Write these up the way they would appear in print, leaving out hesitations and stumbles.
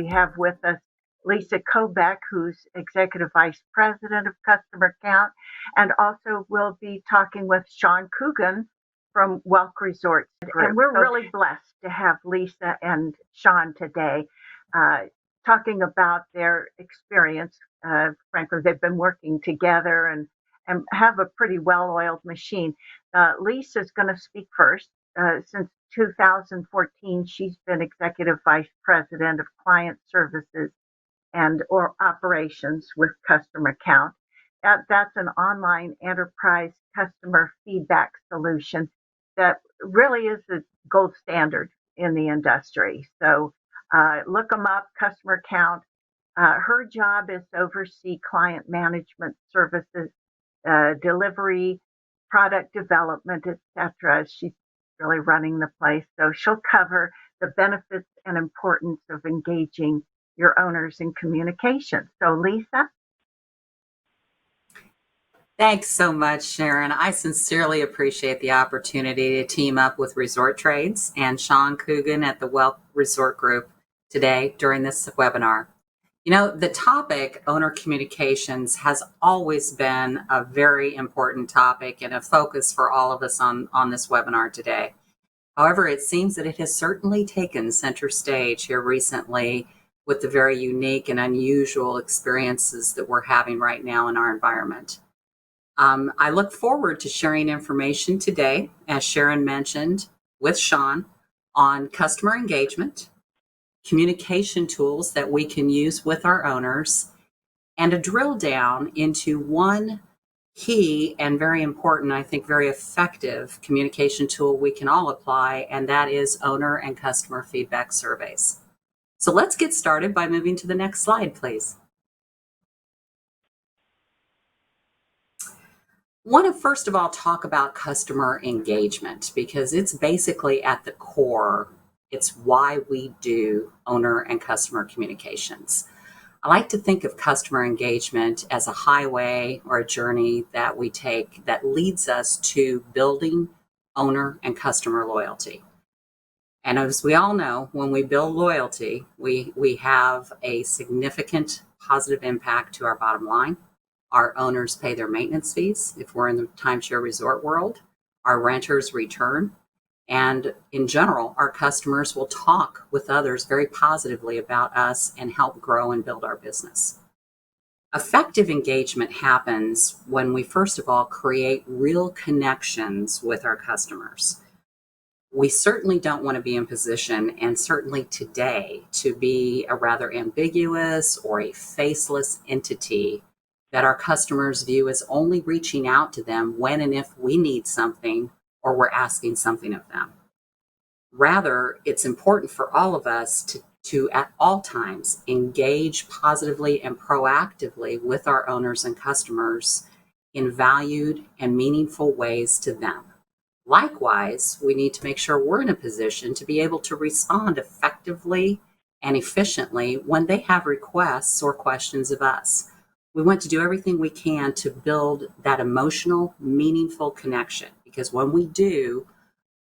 we have with us Lisa Kobek, who's Executive Vice President of Customer Count, and also we'll be talking with Sean Coogan from Welk Resort Group. And we're really blessed to have Lisa and Sean today talking about their experience. Frankly, they've been working together and have a pretty well-oiled machine. Lisa's going to speak first. Since 2014, she's been Executive Vice President of Client Services or Operations with CustomerCount. That's an online enterprise customer feedback solution that really is the gold standard in the industry. So look them up, CustomerCount. Her job is to oversee client management services, delivery, product development, etc. She's really running the place. So she'll cover the benefits and importance of engaging your owners in communication. So Lisa? Thanks so much, Sharon. I sincerely appreciate the opportunity to team up with Resort Trades and Sean Coogan at the Welk Resort Group today during this webinar. You know, the topic, owner communications, has always been a very important topic and a focus for all of us on this webinar today. However, it seems that it has certainly taken center stage here recently with the very unique and unusual experiences that we're having right now in our environment. I look forward to sharing information today, as Sharon mentioned, with Sean on customer engagement, communication tools that we can use with our owners, and a drill down into one key and very important, I think very effective communication tool we can all apply, and that is owner and customer feedback surveys. So let's get started by moving to the next slide, please. I want to first of all talk about customer engagement because it's basically at the core. It's why we do owner and customer communications. I like to think of customer engagement as a highway or a journey that we take that leads us to building owner and customer loyalty. And as we all know, when we build loyalty, we have a significant positive impact to our bottom line. Our owners pay their maintenance fees if we're in the timeshare resort world. Our renters return. And in general, our customers will talk with others very positively about us and help grow and build our business. Effective engagement happens when we, first of all, create real connections with our customers. We certainly don't want to be in position, and certainly today, to be a rather ambiguous or a faceless entity that our customers view as only reaching out to them when and if we need something or we're asking something of them. Rather, it's important for all of us to at all times engage positively and proactively with our owners and customers in valued and meaningful ways to them. Likewise, we need to make sure we're in a position to be able to respond effectively and efficiently when they have requests or questions of us. We want to do everything we can to build that emotional, meaningful connection, because when we do,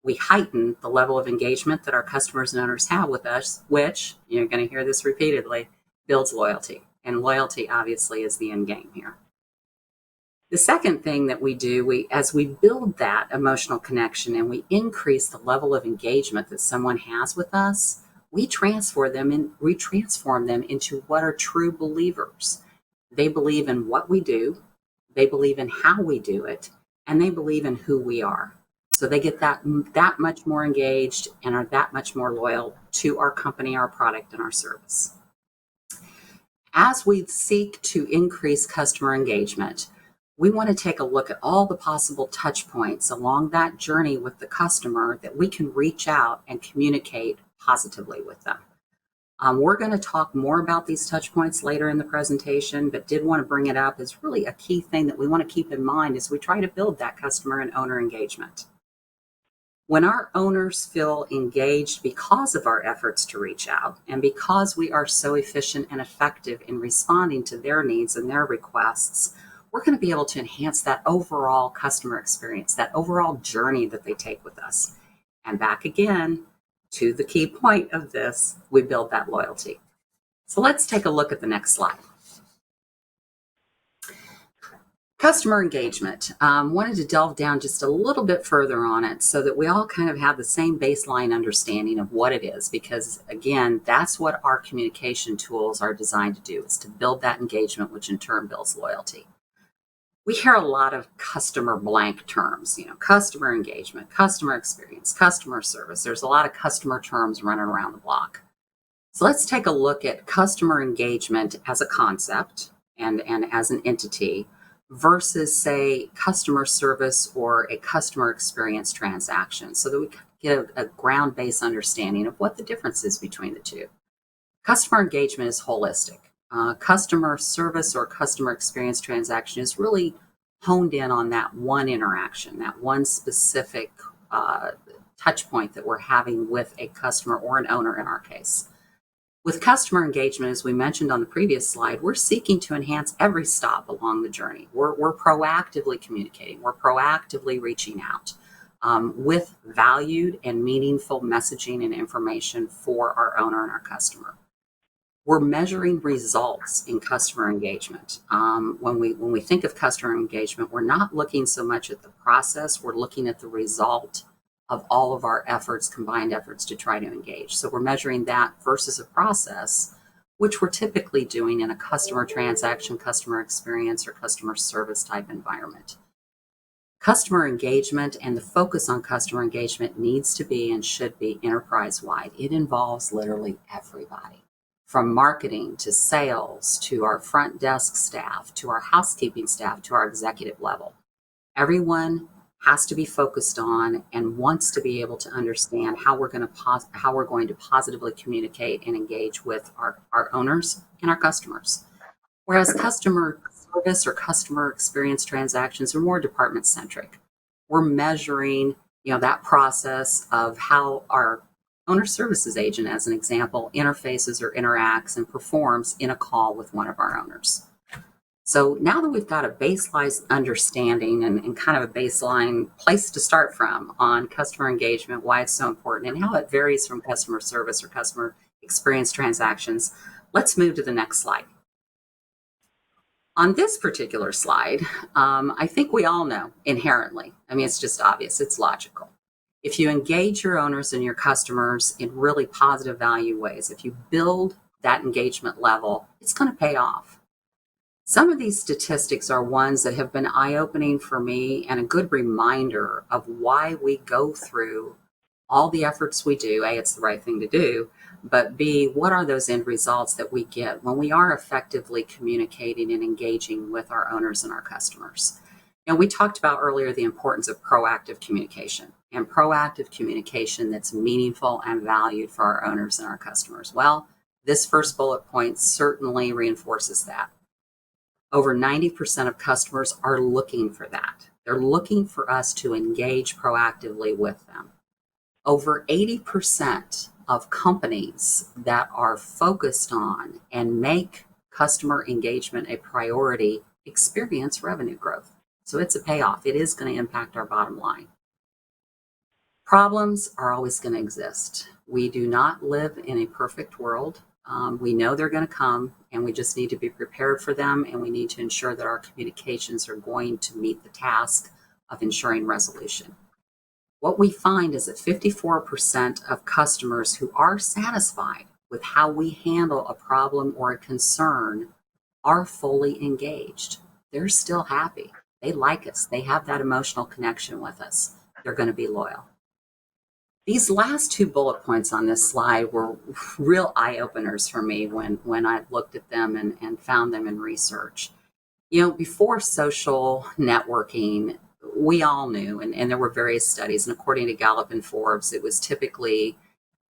we heighten the level of engagement that our customers and owners have with us, which, you're going to hear this repeatedly, builds loyalty. And loyalty, obviously, is the end game here. The second thing that we do, as we build that emotional connection and we increase the level of engagement that someone has with us, we transform them into what are true believers. They believe in what we do, they believe in how we do it, and they believe in who we are. So they get that much more engaged and are that much more loyal to our company, our product, and our service. As we seek to increase customer engagement, we want to take a look at all the possible touch points along that journey with the customer that we can reach out and communicate positively with them. We're going to talk more about these touch points later in the presentation, but did want to bring it up as really a key thing that we want to keep in mind as we try to build that customer and owner engagement. When our owners feel engaged because of our efforts to reach out and because we are so efficient and effective in responding to their needs and their requests, we're going to be able to enhance that overall customer experience, that overall journey that they take with us. And back again, to the key point of this, we build that loyalty. So let's take a look at the next slide. Customer engagement. Wanted to delve down just a little bit further on it so that we all kind of have the same baseline understanding of what it is, because again, that's what our communication tools are designed to do, is to build that engagement, which in turn builds loyalty. We hear a lot of customer blank terms, customer engagement, customer experience, customer service. There's a lot of customer terms running around the block. So let's take a look at customer engagement as a concept and as an entity versus, say, customer service or a customer experience transaction, so that we get a ground-based understanding of what the difference is between the two. Customer engagement is holistic. Customer service or customer experience transaction is really honed in on that one interaction, that one specific touch point that we're having with a customer or an owner in our case. With customer engagement, as we mentioned on the previous slide, we're seeking to enhance every stop along the journey. We're proactively communicating. We're proactively reaching out with valued and meaningful messaging and information for our owner and our customer. We're measuring results in customer engagement. When we think of customer engagement, we're not looking so much at the process. We're looking at the result of all of our efforts, combined efforts to try to engage. So we're measuring that versus a process, which we're typically doing in a customer transaction, customer experience, or customer service type environment. Customer engagement and the focus on customer engagement needs to be and should be enterprise-wide. It involves literally everybody, from marketing to sales to our front desk staff to our housekeeping staff to our executive level. Everyone has to be focused on and wants to be able to understand how we're going to positively communicate and engage with our owners and our customers. Whereas customer service or customer experience transactions are more department centric. We're measuring, that process of how our owner services agent, as an example, interfaces or interacts and performs in a call with one of our owners. So now that we've got a baseline understanding and kind of a baseline place to start from on customer engagement, why it's so important, and how it varies from customer service or customer experience transactions, let's move to the next slide. On this particular slide, I think we all know inherently, it's just obvious, it's logical. If you engage your owners and your customers in really positive value ways, if you build that engagement level, it's going to pay off. Some of these statistics are ones that have been eye-opening for me and a good reminder of why we go through all the efforts we do. A, it's the right thing to do, but B, what are those end results that we get when we are effectively communicating and engaging with our owners and our customers. We talked about earlier the importance of proactive communication and proactive communication that's meaningful and valued for our owners and our customers. Well, this first bullet point certainly reinforces that. Over 90% of customers are looking for that. They're looking for us to engage proactively with them. Over 80% of companies that are focused on and make customer engagement a priority experience revenue growth. So it's a payoff. It is going to impact our bottom line. Problems are always going to exist. We do not live in a perfect world. We know they're going to come, and we just need to be prepared for them, and we need to ensure that our communications are going to meet the task of ensuring resolution. What we find is that 54% of customers who are satisfied with how we handle a problem or a concern are fully engaged. They're still happy. They like us. They have that emotional connection with us. They're going to be loyal. These last two bullet points on this slide were real eye-openers for me when I looked at them and found them in research. Before social networking, we all knew, and there were various studies, and according to Gallup and Forbes, it was typically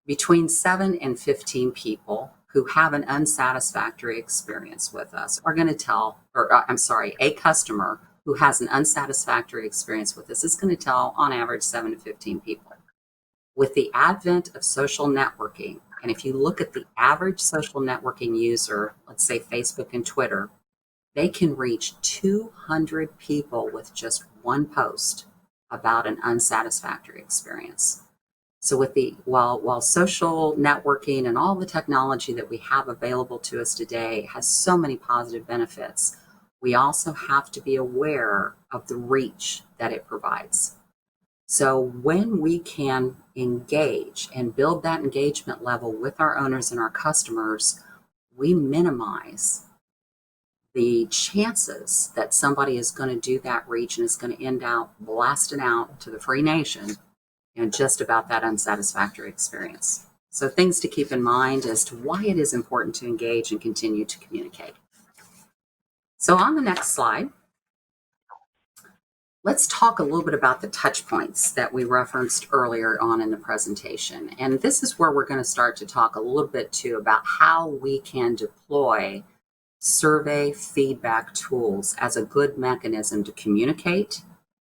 between 7 and 15 people who have an unsatisfactory experience with us are going to tell, a customer who has an unsatisfactory experience with us is going to tell, on average, 7 to 15 people. With the advent of social networking, and if you look at the average social networking user, let's say Facebook and Twitter, they can reach 200 people with just one post about an unsatisfactory experience. So while social networking and all the technology that we have available to us today has so many positive benefits, we also have to be aware of the reach that it provides. So when we can engage and build that engagement level with our owners and our customers, we minimize the chances that somebody is going to do that reach and is going to end out blasting out to the free nation and just about that unsatisfactory experience. So things to keep in mind as to why it is important to engage and continue to communicate. So on the next slide, let's talk a little bit about the touch points that we referenced earlier on in the presentation. And this is where we're going to start to talk a little bit too about how we can deploy survey feedback tools as a good mechanism to communicate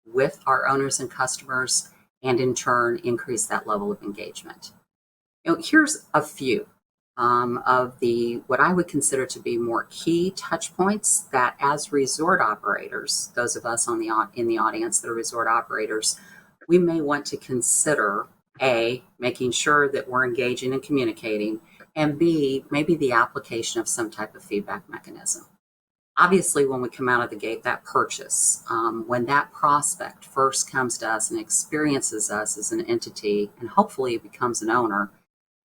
with our owners and customers and in turn increase that level of engagement. Here's a few of the what I would consider to be more key touch points that as resort operators, those of us in the audience that are resort operators, we may want to consider A, making sure that we're engaging and communicating, and B, maybe the application of some type of feedback mechanism. Obviously, when we come out of the gate, that purchase, when that prospect first comes to us and experiences us as an entity and hopefully becomes an owner,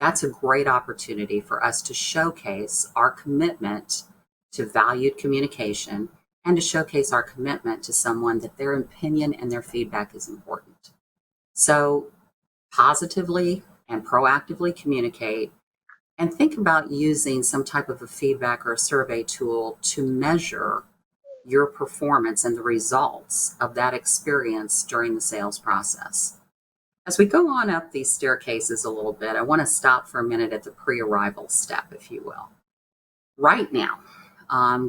that's a great opportunity for us to showcase our commitment to valued communication and to showcase our commitment to someone that their opinion and their feedback is important. So positively and proactively communicate. And think about using some type of a feedback or a survey tool to measure your performance and the results of that experience during the sales process. As we go on up these staircases a little bit, I want to stop for a minute at the pre-arrival step, if you will. Right now,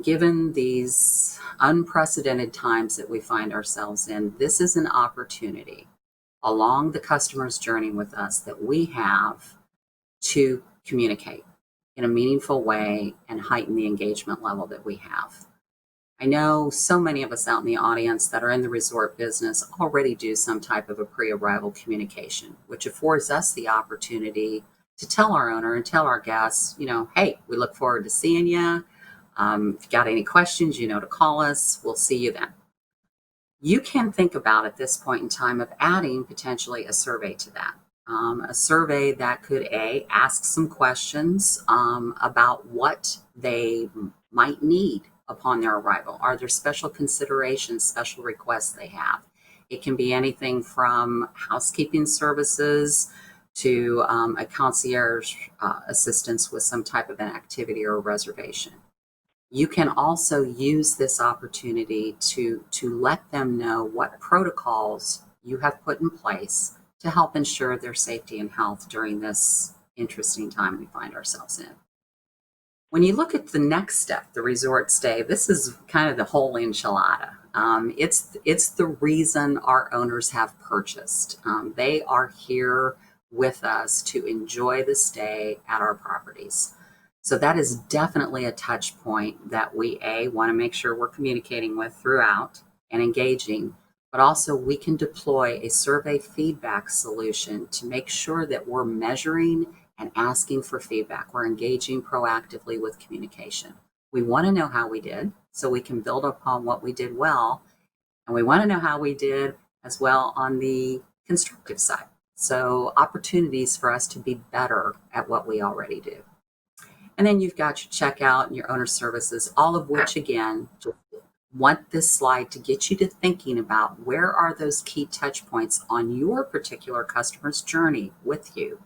given these unprecedented times that we find ourselves in, this is an opportunity along the customer's journey with us that we have to communicate in a meaningful way and heighten the engagement level that we have. I know so many of us out in the audience that are in the resort business already do some type of a pre-arrival communication, which affords us the opportunity to tell our owner and tell our guests, hey, we look forward to seeing you. If you got any questions, to call us. We'll see you then. You can think about at this point in time of adding potentially a survey to that. A survey that could ask some questions about what they might need upon their arrival. Are there special considerations, special requests they have? It can be anything from housekeeping services to a concierge assistance with some type of an activity or a reservation. You can also use this opportunity to let them know what protocols you have put in place to help ensure their safety and health during this interesting time we find ourselves in. When you look at the next step, the resort stay, this is kind of the whole enchilada. It's the reason our owners have purchased. They are here with us to enjoy the stay at our properties. So that is definitely a touch point that we want to make sure we're communicating with throughout and engaging. But also we can deploy a survey feedback solution to make sure that we're measuring and asking for feedback. We're engaging proactively with communication. We want to know how we did so we can build upon what we did well. And we want to know how we did as well on the constructive side. So opportunities for us to be better at what we already do. And then you've got your checkout and your owner services, all of which, again, want this slide to get you to thinking about where are those key touch points on your particular customer's journey with you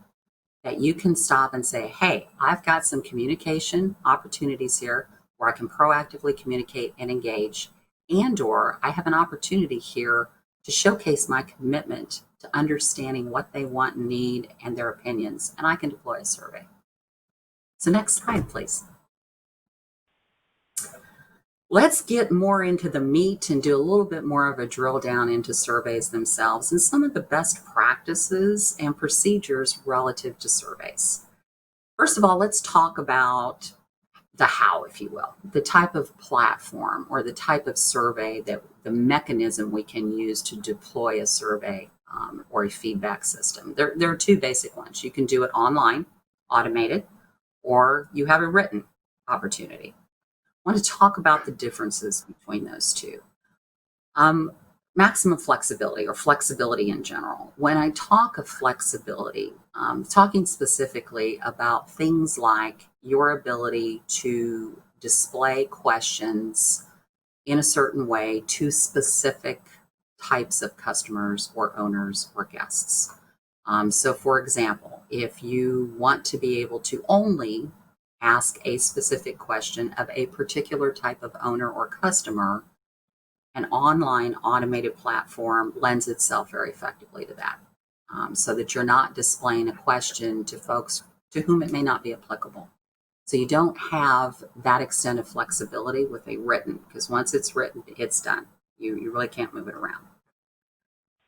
that you can stop and say, hey, I've got some communication opportunities here where I can proactively communicate and engage, and or I have an opportunity here to showcase my commitment to understanding what they want and need and their opinions, and I can deploy a survey. So next slide, please. Let's get more into the meat and do a little bit more of a drill down into surveys themselves and some of the best practices and procedures relative to surveys. First of all, let's talk about the how, if you will, the type of platform or the type of survey that the mechanism we can use to deploy a survey or or a feedback system. There are two basic ones. You can do it online, automated, or you have a written opportunity. I want to talk about the differences between those two. Maximum flexibility or flexibility in general. When I talk of flexibility, talking specifically about things like your ability to display questions in a certain way to specific types of customers or owners or guests. So for example, if you want to be able to only ask a specific question of a particular type of owner or customer, an online automated platform lends itself very effectively to that, so that you're not displaying a question to folks to whom it may not be applicable. So you don't have that extent of flexibility with a written, because once it's written, it's done. You really can't move it around.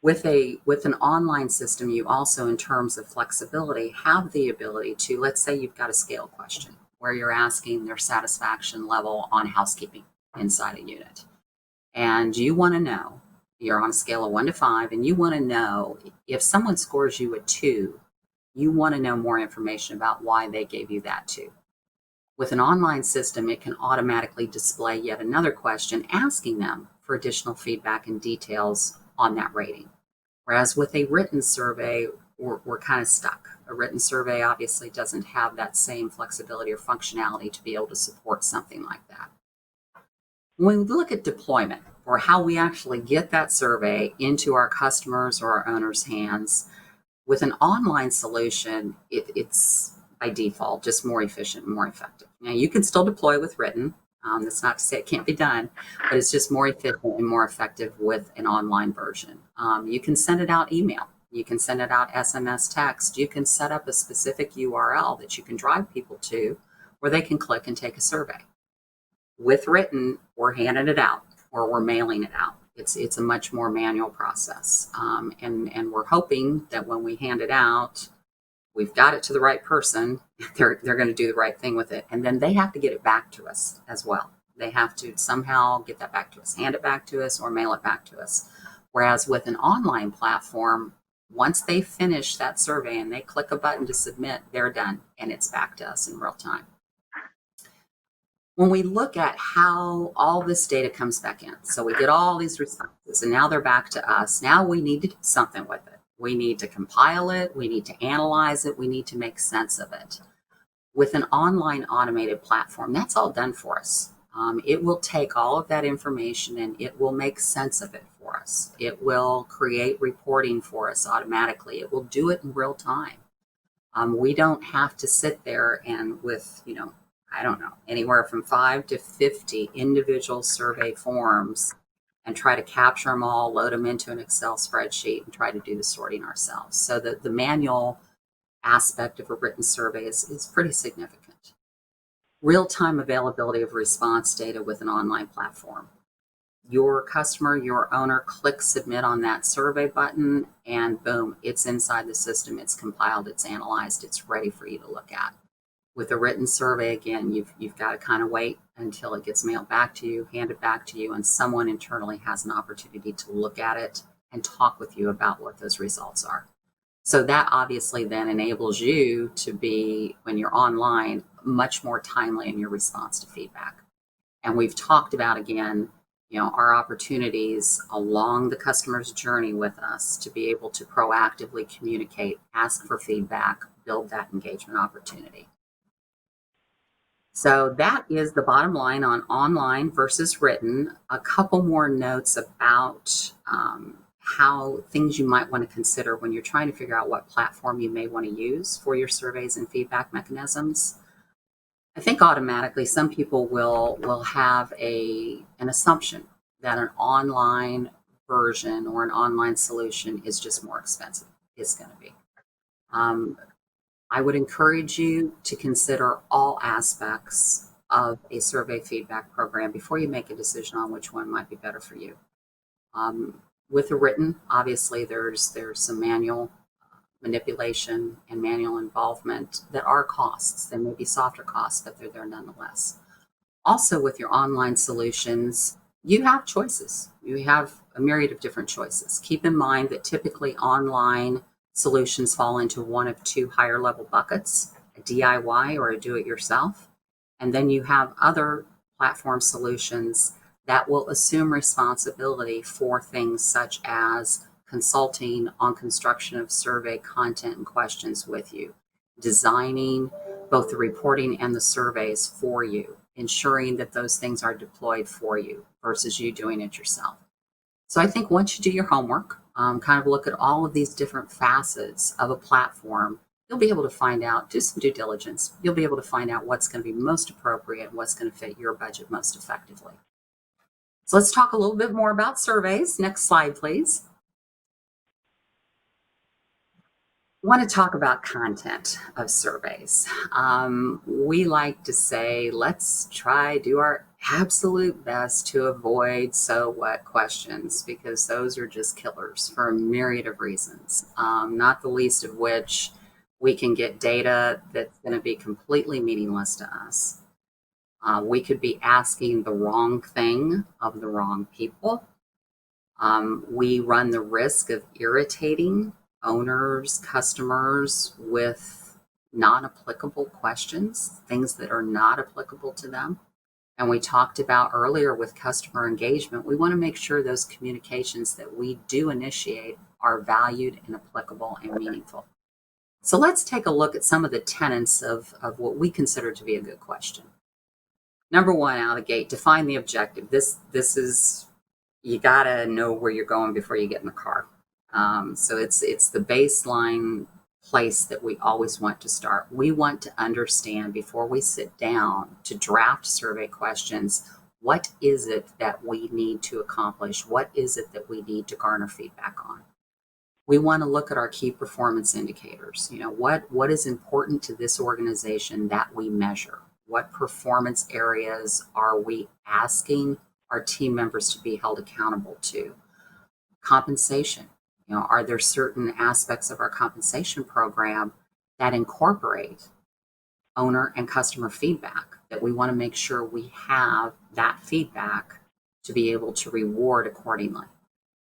With an online system, you also, in terms of flexibility, have the ability to, let's say you've got a scale question where you're asking their satisfaction level on housekeeping inside a unit. And you want to know, you're on a scale of 1 to 5, and you want to know if someone scores you a 2, you want to know more information about why they gave you that 2. With an online system, it can automatically display yet another question asking them for additional feedback and details on that rating. Whereas with a written survey, we're kind of stuck. A written survey obviously doesn't have that same flexibility or functionality to be able to support something like that. When we look at deployment, or how we actually get that survey into our customers or our owners' hands, with an online solution, it's by default just more efficient and more effective. Now, you can still deploy with written. That's not to say it can't be done, but it's just more efficient and more effective with an online version. You can send it out email. You can send it out SMS text. You can set up a specific URL that you can drive people to where they can click and take a survey. With written, we're handing it out or we're mailing it out. It's a much more manual process. And we're hoping that when we hand it out, we've got it to the right person. They're going to do the right thing with it. And then they have to get it back to us as well. They have to somehow get that back to us, hand it back to us, or mail it back to us. Whereas with an online platform, once they finish that survey and they click a button to submit, they're done and it's back to us in real time. When we look at how all this data comes back in, so we get all these responses and now they're back to us. Now we need to do something with it. We need to compile it. We need to analyze it. We need to make sense of it. With an online automated platform, that's all done for us. It will take all of that information and it will make sense of it for us. It will create reporting for us automatically. It will do it in real time. We don't have to sit there and with, I don't know, anywhere from 5 to 50 individual survey forms and try to capture them all, load them into an Excel spreadsheet, and try to do the sorting ourselves. So the manual aspect of a written survey is pretty significant. Real-time availability of response data with an online platform. Your customer, your owner clicks submit on that survey button, and boom, it's inside the system, it's compiled, it's analyzed, it's ready for you to look at. With a written survey, again, you've got to kind of wait until it gets mailed back to you, handed back to you, and someone internally has an opportunity to look at it and talk with you about what those results are. So that obviously then enables you to be, when you're online, much more timely in your response to feedback. And we've talked about, again, our opportunities along the customer's journey with us to be able to proactively communicate, ask for feedback, build that engagement opportunity. So that is the bottom line on online versus written. A couple more notes about how things you might want to consider when you're trying to figure out what platform you may want to use for your surveys and feedback mechanisms. I think automatically some people will have an assumption that an online version or an online solution is just more expensive. It's going to be. I would encourage you to consider all aspects of a survey feedback program before you make a decision on which one might be better for you. With a written, obviously there's some manual manipulation and manual involvement that are costs. They may be softer costs, but they're there nonetheless. Also, with your online solutions, you have choices. You have a myriad of different choices. Keep in mind that typically online solutions fall into one of two higher level buckets, a DIY or a do-it-yourself. And then you have other platform solutions that will assume responsibility for things such as consulting on construction of survey content and questions with you, designing both the reporting and the surveys for you, ensuring that those things are deployed for you versus you doing it yourself. So I think once you do your homework, kind of look at all of these different facets of a platform, you'll be able to find out, do some due diligence. You'll be able to find out what's going to be most appropriate and what's going to fit your budget most effectively. So let's talk a little bit more about surveys. Next slide, please. I want to talk about content of surveys. We like to say, let's do our absolute best to avoid so what questions, because those are just killers for a myriad of reasons, not the least of which we can get data that's going to be completely meaningless to us. We could be asking the wrong thing of the wrong people. We run the risk of irritating owners, customers with non-applicable questions, things that are not applicable to them. And we talked about earlier with customer engagement, we want to make sure those communications that we do initiate are valued and applicable and meaningful. So let's take a look at some of the tenets of what we consider to be a good question. Number one, out of the gate, define the objective. This is, you gotta know where you're going before you get in the car. So it's the baseline place that we always want to start. We want to understand before we sit down to draft survey questions, what is it that we need to accomplish? What is it that we need to garner feedback on? We want to look at our key performance indicators. You know, what is important to this organization that we measure? What performance areas are we asking our team members to be held accountable to? Compensation. You know, are there certain aspects of our compensation program that incorporate owner and customer feedback that we want to make sure we have that feedback to be able to reward accordingly?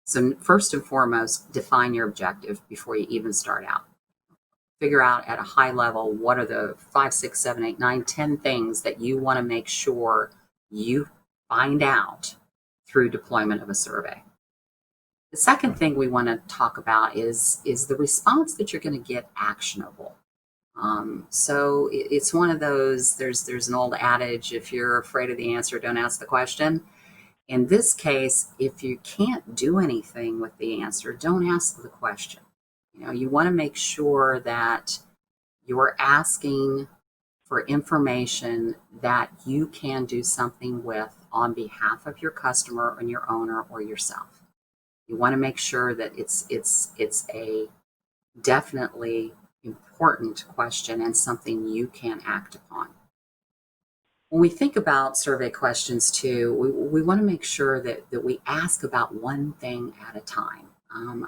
So first and foremost, define your objective before you even start out. Figure out at a high level, what are the 5, 6, 7, 8, 9, 10 things that you want to make sure you find out through deployment of a survey. The second thing we want to talk about is the response that you're going to get actionable. So it's one of those, there's an old adage, if you're afraid of the answer, don't ask the question. In this case, if you can't do anything with the answer, don't ask the question. You know, you want to make sure that you're asking for information that you can do something with on behalf of your customer and your owner or yourself. You want to make sure that it's a definitely important question and something you can act upon. When we think about survey questions too, we want to make sure that we ask about one thing at a time.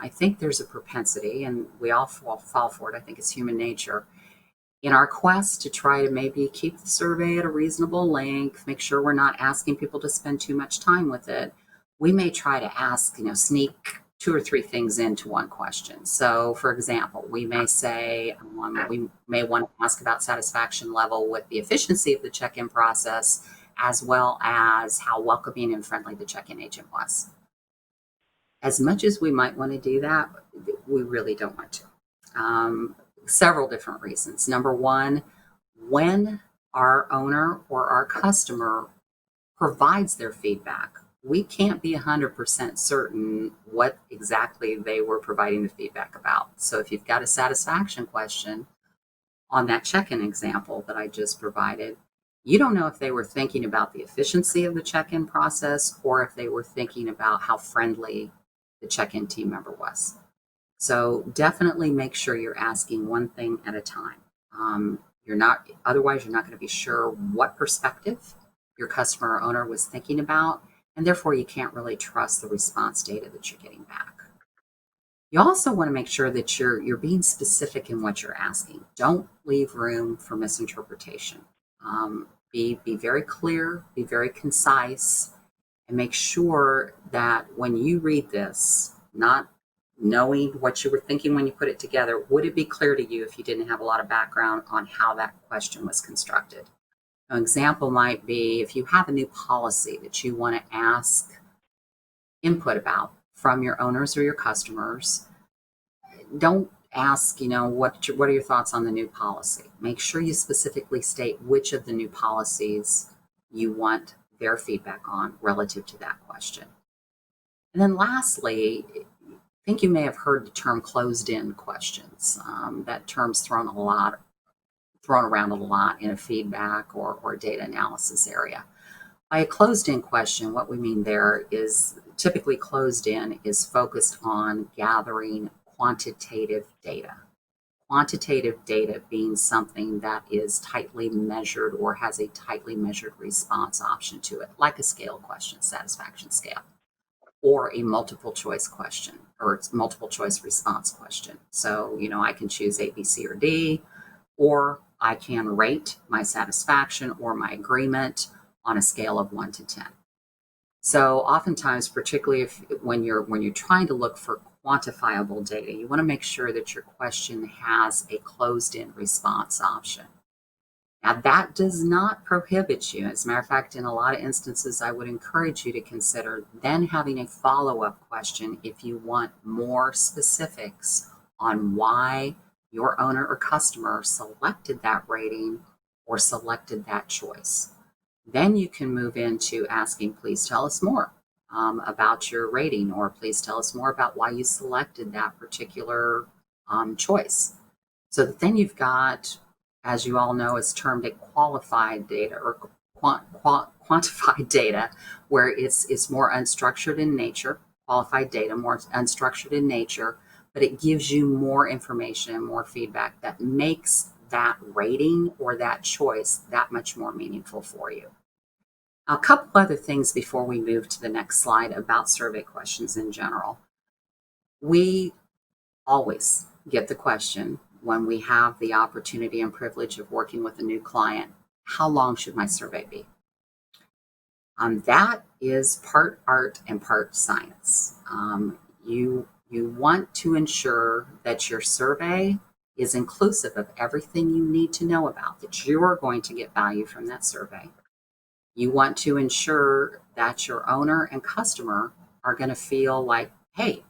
I think there's a propensity, and we all fall for it, I think it's human nature, in our quest to try to maybe keep the survey at a reasonable length, make sure we're not asking people to spend too much time with it. We may try to ask, sneak 2 or 3 things into one question. So for example, we may say, we may want to ask about satisfaction level with the efficiency of the check-in process, as well as how welcoming and friendly the check-in agent was. As much as we might want to do that, we really don't want to. Several different reasons. Number one, when our owner or our customer provides their feedback, we can't be 100% certain what exactly they were providing the feedback about. So if you've got a satisfaction question on that check-in example that I just provided, you don't know if they were thinking about the efficiency of the check-in process or if they were thinking about how friendly the check-in team member was. So definitely make sure you're asking one thing at a time. Otherwise you're not going to be sure what perspective your customer or owner was thinking about, and therefore you can't really trust the response data that you're getting back. You also want to make sure that you're being specific in what you're asking. Don't leave room for misinterpretation. Be very clear, be very concise, And make sure that when you read this, not knowing what you were thinking when you put it together, would it be clear to you if you didn't have a lot of background on how that question was constructed? An example might be if you have a new policy that you want to ask input about from your owners or your customers, don't ask, what are your thoughts on the new policy? Make sure you specifically state which of the new policies you want their feedback on relative to that question. And then lastly, I think you may have heard the term closed-in questions. That term's thrown around a lot in a feedback or data analysis area. By a closed-in question, what we mean there is typically closed-in is focused on gathering quantitative data. Quantitative data being something that is tightly measured or has a tightly measured response option to it, like a scale question, satisfaction scale, or a multiple choice question or multiple choice response question. So, I can choose A, B, C, or D, or I can rate my satisfaction or my agreement on a scale of 1 to 10. So oftentimes, particularly when you're trying to look for quantifiable data, you want to make sure that your question has a closed-in response option. Now, that does not prohibit you. As a matter of fact, in a lot of instances, I would encourage you to consider then having a follow-up question if you want more specifics on why your owner or customer selected that rating or selected that choice. Then you can move into asking, please tell us more about your rating, or please tell us more about why you selected that particular choice. So that then you've got, as you all know, is termed a qualified data or quantified data, where it's more unstructured in nature, qualified data, more unstructured in nature, but it gives you more information and more feedback that makes that rating or that choice that much more meaningful for you. A couple other things before we move to the next slide about survey questions in general. We always get the question when we have the opportunity and privilege of working with a new client, how long should my survey be? That is part art and part science. You want to ensure that your survey is inclusive of everything you need to know about, that you are going to get value from that survey. You want to ensure that your owner and customer are going to feel like, hey,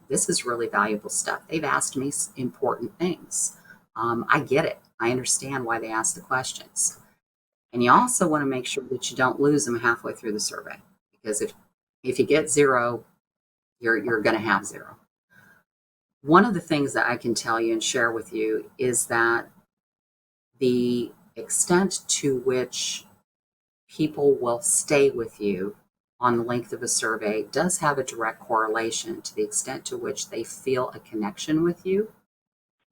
this is really valuable stuff. They've asked me important things. I get it. I understand why they asked the questions. And you also want to make sure that you don't lose them halfway through the survey, because if you get 0, you're going to have 0. One of the things that I can tell you and share with you is that the extent to which people will stay with you on the length of a survey does have a direct correlation to the extent to which they feel a connection with you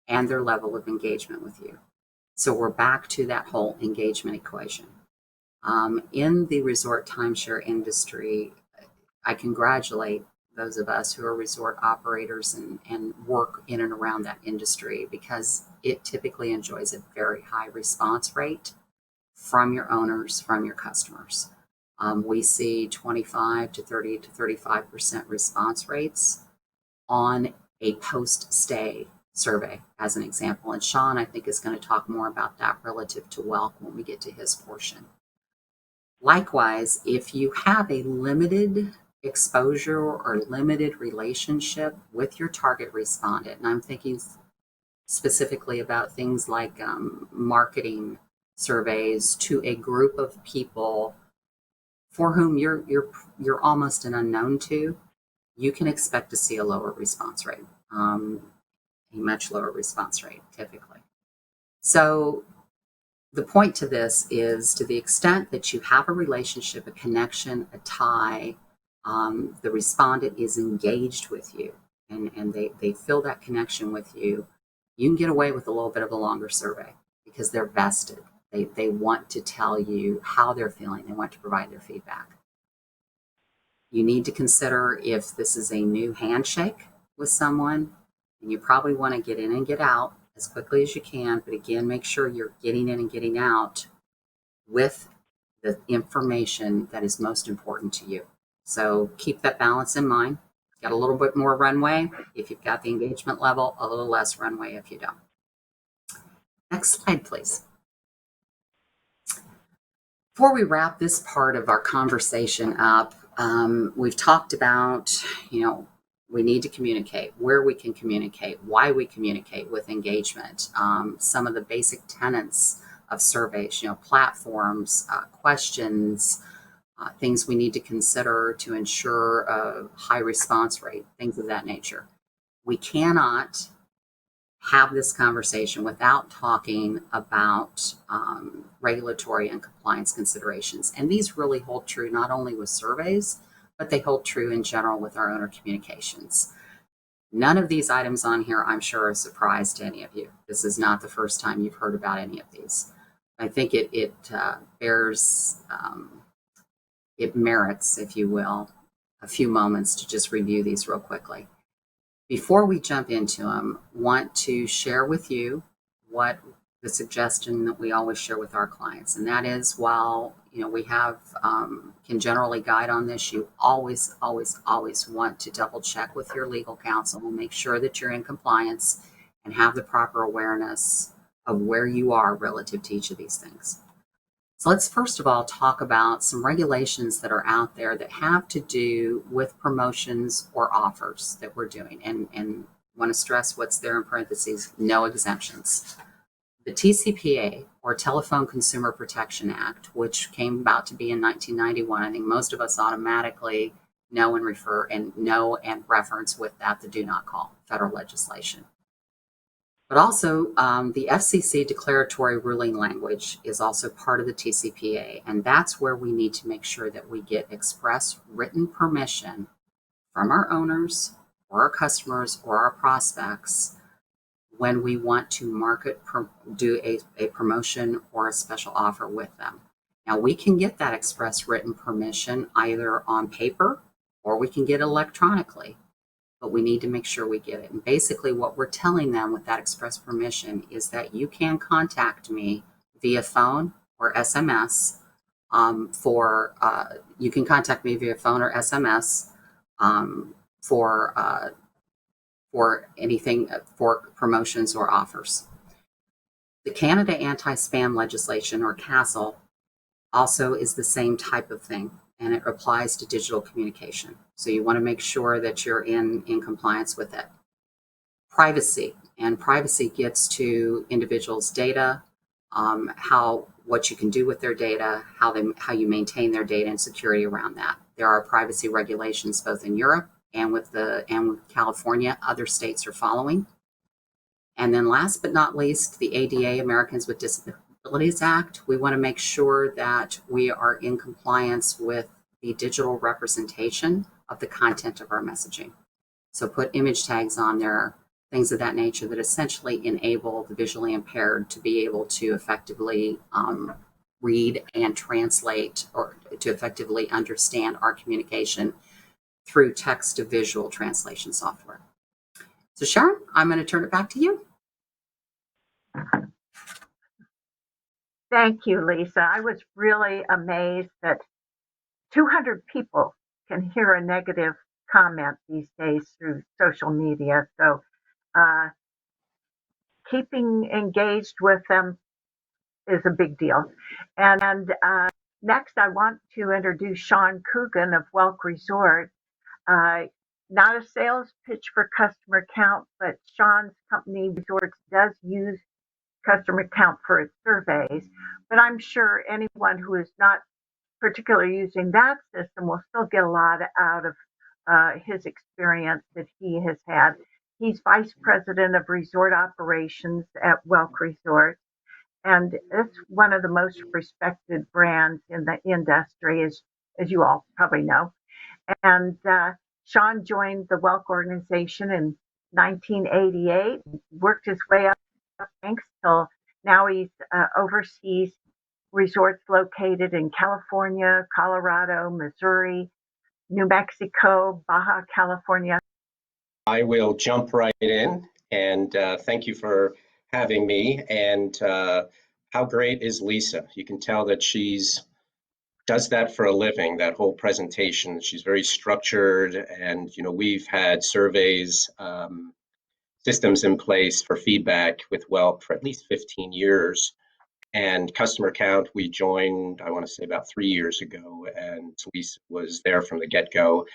and their level of engagement with you. So we're back to that whole engagement equation. In the resort timeshare industry, I congratulate those of us who are resort operators and work in and around that industry, because it typically enjoys a very high response rate from your owners, from your customers. We see 25 to 30 to 35% response rates on a post-stay survey, as an example. And Sean, I think, is going to talk more about that relative to Welk when we get to his portion. Likewise, if you have a limited exposure or limited relationship with your target respondent, and I'm thinking specifically about things like marketing surveys to a group of people for whom you're almost an unknown to, you can expect to see a lower response rate, a much lower response rate typically. So the point to this is, to the extent that you have a relationship, a connection, a tie, the respondent is engaged with you and they feel that connection with you, you can get away with a little bit of a longer survey because they're vested. They want to tell you how they're feeling. They want to provide their feedback. You need to consider if this is a new handshake with someone, and you probably want to get in and get out as quickly as you can. But again, make sure you're getting in and getting out with the information that is most important to you. So keep that balance in mind. Got a little bit more runway if you've got the engagement level, a little less runway if you don't. Next slide, please. Before we wrap this part of our conversation up, we've talked about, we need to communicate, where we can communicate, why we communicate with engagement, some of the basic tenets of surveys, platforms, questions, things we need to consider to ensure a high response rate, things of that nature. We cannot have this conversation without talking about regulatory and compliance considerations. And these really hold true not only with surveys, but they hold true in general with our owner communications. None of these items on here, I'm sure, are a surprise to any of you. This is not the first time you've heard about any of these. I think it merits, if you will, a few moments to just review these real quickly. Before we jump into them, want to share with you what the suggestion that we always share with our clients, and that is, while we have can generally guide on this, you always want to double check with your legal counsel and make sure that you're in compliance and have the proper awareness of where you are relative to each of these things. So let's first of all talk about some regulations that are out there that have to do with promotions or offers that we're doing. And want to stress what's there in parentheses, no exemptions. The TCPA, or Telephone Consumer Protection Act, which came about to be in 1991, I think most of us automatically know and reference with that the do not call federal legislation. But also, the FCC declaratory ruling language is also part of the TCPA, and that's where we need to make sure that we get express written permission from our owners or our customers or our prospects when we want to do a promotion or a special offer with them. Now, we can get that express written permission either on paper or we can get it electronically, but we need to make sure we get it. And basically what we're telling them with that express permission is that you can contact me via phone or SMS you can contact me via phone or SMS for anything, for promotions or offers. The Canada Anti-Spam legislation, or CASL, also is the same type of thing, and it applies to digital communication. So you want to make sure that you're in compliance with it. Privacy gets to individuals' data, what you can do with their data, how you maintain their data, and security around that. There are privacy regulations both in Europe and with California. Other states are following. And then last but not least, the ADA, Americans with Disabilities Act. We want to make sure that we are in compliance with the digital representation of the content of our messaging. So put image tags on there, things of that nature that essentially enable the visually impaired to be able to effectively read and translate, or to effectively understand our communication through text to visual translation software. So Sharon, I'm going to turn it back to you. Thank you, Lisa. I was really amazed that 200 people can hear a negative comment these days through social media. So keeping engaged with them is a big deal. And next, I want to introduce Sean Coogan of Welk Resort. Not a sales pitch for CustomerCount, but Sean's company, Resorts, does use CustomerCount for its surveys. But I'm sure anyone who is not particularly using that system will still get a lot out of his experience that he has had. He's vice president of resort operations at Welk Resort, and it's one of the most respected brands in the industry, as you all probably know. And Sean joined the Welk organization in 1988, worked his way up thanks till now he's oversees resorts located in California, Colorado, Missouri, New Mexico, Baja California. I will jump right in, and thank you for having me. And how great is Lisa? You can tell that she's does that for a living, that whole presentation. She's very structured, and we've had surveys, systems in place for feedback with Welk for at least 15 years. And CustomerCount, we joined, I want to say about 3 years ago, and Lisa was there from the get-go.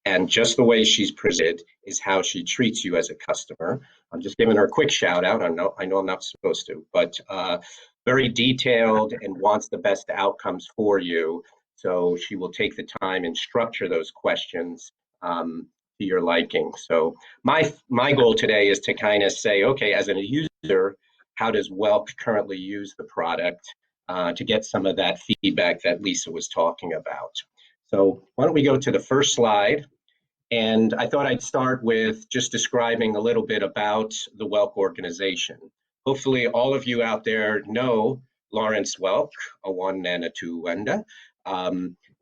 And just the way she's presented is how she treats you as a customer. I'm just giving her a quick shout out. I know I'm not supposed to, but very detailed and wants the best outcomes for you. So she will take the time and structure those questions to your liking. So my goal today is to kind of say, okay, as a user, how does Welk currently use the product to get some of that feedback that Lisa was talking about? So why don't we go to the first slide? And I thought I'd start with just describing a little bit about the Welk organization. Hopefully all of you out there know Lawrence Welk, a one and a two Wenda.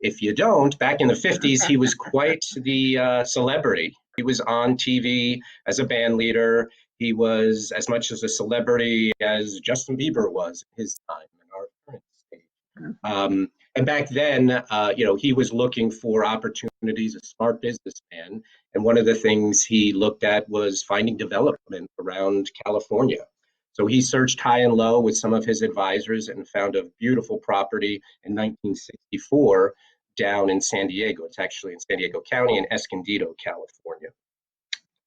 If you don't, back in the 50s, he was quite the celebrity. He was on TV as a band leader. He was as much as a celebrity as Justin Bieber was at his time in our current stage. And back then, he was looking for opportunities, a smart businessman. And one of the things he looked at was finding development around California. So he searched high and low with some of his advisors and found a beautiful property in 1964 down in San Diego. It's actually in San Diego County in Escondido, California.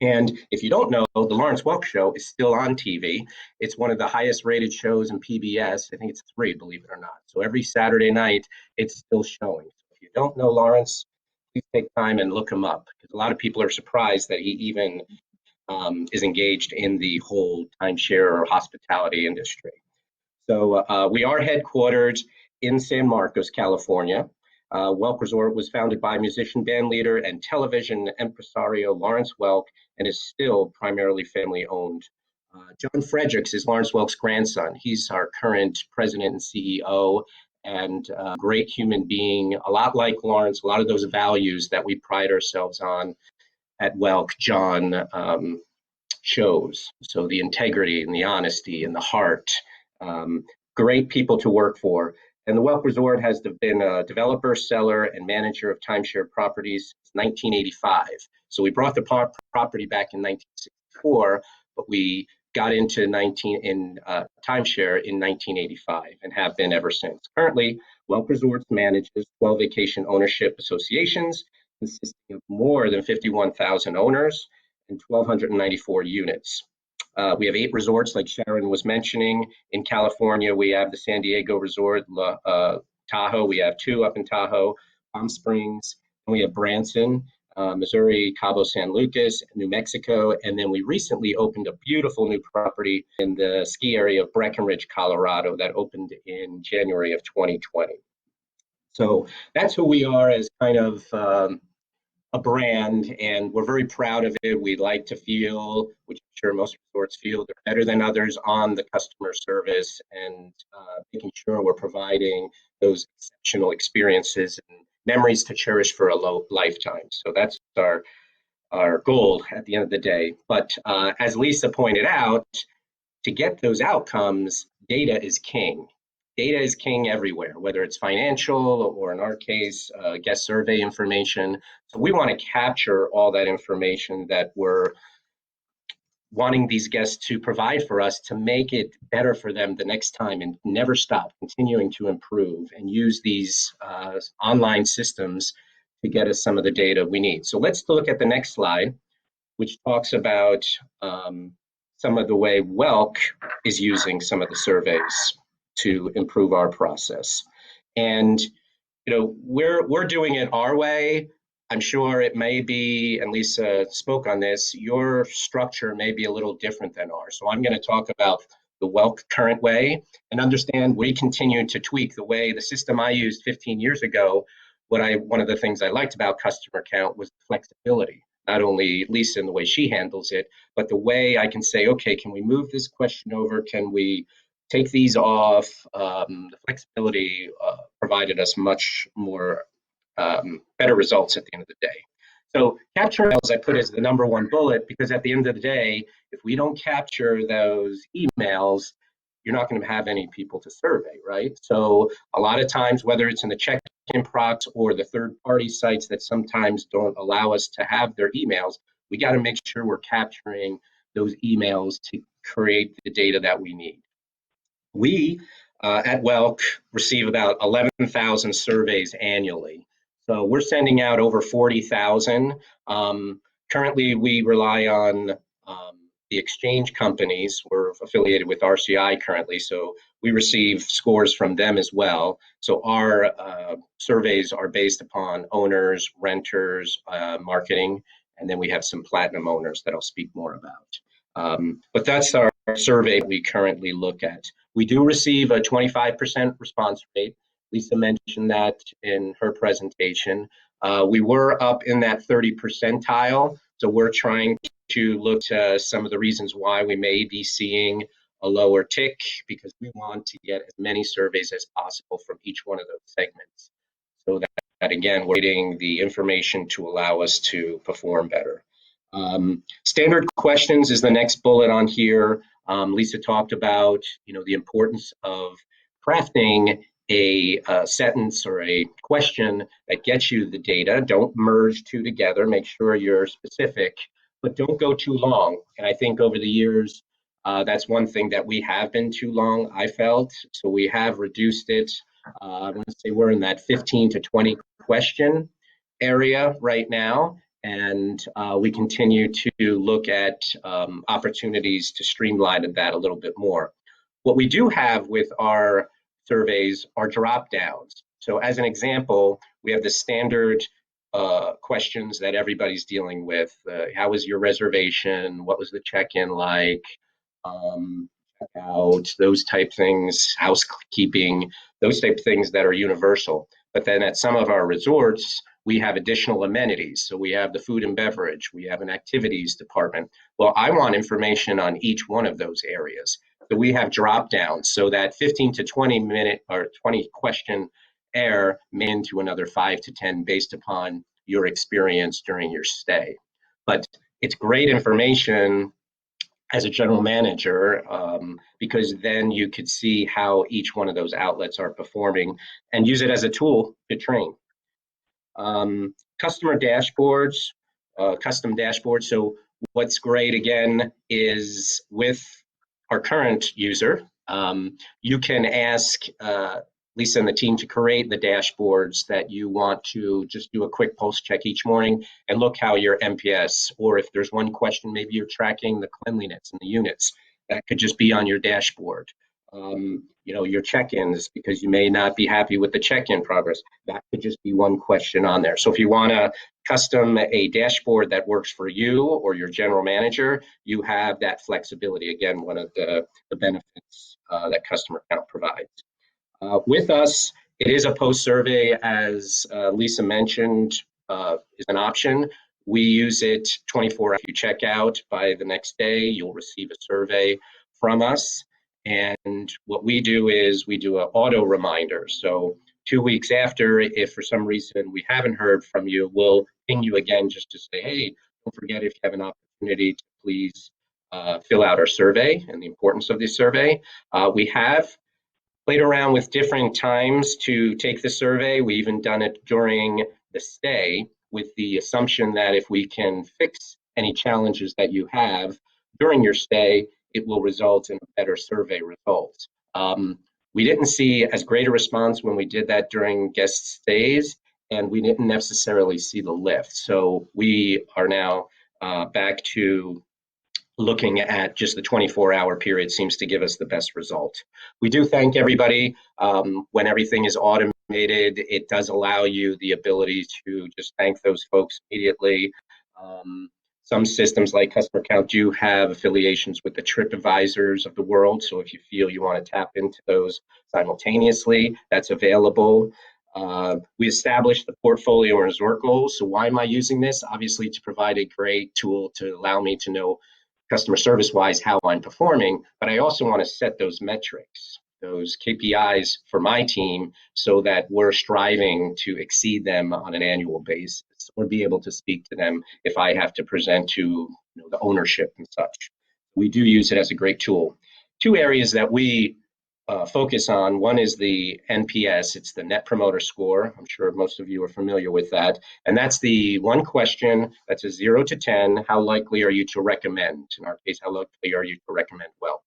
And if you don't know, the Lawrence Welk Show is still on TV. It's one of the highest rated shows in PBS. I think it's 3, believe it or not. So every Saturday night, it's still showing. So if you don't know Lawrence, please take time and look him up, because a lot of people are surprised that he even is engaged in the whole timeshare or hospitality industry. So we are headquartered in San Marcos, California. Welk Resort was founded by musician, band leader, and television impresario Lawrence Welk, and is still primarily family owned. John Fredericks is Lawrence Welk's grandson. He's our current president and CEO, and a great human being, a lot like Lawrence. A lot of those values that we pride ourselves on at Welk, John shows. So the integrity and the honesty and the heart, great people to work for. And the Welk Resort has been a developer, seller, and manager of timeshare properties since 1985. So we brought the property back in 1964, but we got into timeshare in 1985 and have been ever since. Currently, Welk Resorts manages 12 vacation ownership associations consisting of more than 51,000 owners and 1,294 units. We have 8 resorts, like Sharon was mentioning. In California, we have the San Diego Resort, Tahoe. We have 2 up in Tahoe, Palm Springs, and we have Branson, Missouri, Cabo San Lucas, New Mexico, and then we recently opened a beautiful new property in the ski area of Breckenridge, Colorado, that opened in January of 2020. So that's who we are as kind of a brand, and we're very proud of it. We like to feel, which I'm sure most resorts feel, they're better than others on the customer service, and making sure we're providing those exceptional experiences and memories to cherish for a lifetime. So that's our goal at the end of the day. But as Lisa pointed out, to get those outcomes, data is king. Data is king everywhere, whether it's financial or, in our case, guest survey information. So we want to capture all that information that we're wanting these guests to provide for us to make it better for them the next time, and never stop, continuing to improve and use these online systems to get us some of the data we need. So let's look at the next slide, which talks about some of the way Welk is using some of the surveys to improve our process. And we're doing it our way. I'm sure it may be, and Lisa spoke on this, your structure may be a little different than ours. So I'm going to talk about the Welk current way, and understand we continue to tweak the way the system I used 15 years ago. One of the things I liked about CustomerCount was the flexibility. Not only Lisa in the way she handles it, but the way I can say, okay, can we move this question over? Can we take these off? The flexibility provided us much more better results at the end of the day. So capture emails I put as the number 1 bullet, because at the end of the day, if we don't capture those emails, you're not going to have any people to survey, right? So a lot of times, whether it's in the check-in products or the third-party sites that sometimes don't allow us to have their emails, we got to make sure we're capturing those emails to create the data that we need. We at Welk receive about 11,000 surveys annually. So we're sending out over 40,000. Currently, we rely on the exchange companies. We're affiliated with RCI currently, so we receive scores from them as well. So our surveys are based upon owners, renters, marketing, and then we have some platinum owners that I'll speak more about. But that's our survey we currently look at. We do receive a 25% response rate. Lisa mentioned that in her presentation. We were up in that 30 percentile, so we're trying to look to some of the reasons why we may be seeing a lower tick, because we want to get as many surveys as possible from each one of those segments, so that again, we're getting the information to allow us to perform better. Standard questions is the next bullet on here. Lisa talked about, the importance of crafting a sentence or a question that gets you the data. Don't merge two together. Make sure you're specific, but don't go too long. And I think over the years, that's one thing that we have been too long, I felt. So we have reduced it. I want to say we're in that 15 to 20 question area right now. And we continue to look at opportunities to streamline that a little bit more. What we do have with our surveys are drop downs. So as an example, we have the standard questions that everybody's dealing with. How was your reservation? What was the check-in like? Checkout, those type things, housekeeping, those type of things that are universal. But then at some of our resorts, we have additional amenities. So we have the food and beverage, we have an activities department. Well, I want information on each one of those areas. So we have drop downs so that 15 to 20 minute or 20 question air may into another 5 to 10 based upon your experience during your stay. But it's great information as a general manager, because then you could see how each one of those outlets are performing and use it as a tool to train. Customer dashboards, custom dashboards. So what's great again is with our current user, you can ask Lisa and the team to create the dashboards that you want to just do a quick pulse check each morning and look how your NPS, or if there's one question, maybe you're tracking the cleanliness in the units, that could just be on your dashboard. Your check-ins, because you may not be happy with the check-in progress, that could just be one question on there. So if you want to custom a dashboard that works for you or your general manager, you have that flexibility. Again, one of the benefits that CustomerCount provides. With us, it is a post-survey, as Lisa mentioned, is an option. We use it 24 hours. If you check out, by the next day, you'll receive a survey from us. And what we do is we do an auto reminder. So 2 weeks after, if for some reason we haven't heard from you, we'll ping you again just to say, hey, don't forget, if you have an opportunity to please fill out our survey and the importance of this survey. We have played around with different times to take the survey. We even done it during the stay with the assumption that if we can fix any challenges that you have during your stay, it will result in a better survey result. We didn't see as great a response when we did that during guest stays, and we didn't necessarily see the lift. So we are now back to looking at just the 24-hour period seems to give us the best result. We do thank everybody. When everything is automated, it does allow you the ability to just thank those folks immediately. Some systems like CustomerCount do have affiliations with the TripAdvisors of the world. So if you feel you want to tap into those simultaneously, that's available. We established the portfolio and resort goals. So why am I using this? Obviously to provide a great tool to allow me to know customer service wise how I'm performing, but I also want to set those metrics, those KPIs for my team, so that we're striving to exceed them on an annual basis, or be able to speak to them if I have to present to the ownership and such. We do use it as a great tool. two areas that we focus on. One is the NPS. It's the Net Promoter Score. I'm sure most of you are familiar with that. And that's the one question that's a 0 to 10. How likely are you to recommend? In our case, how likely are you to recommend Welk?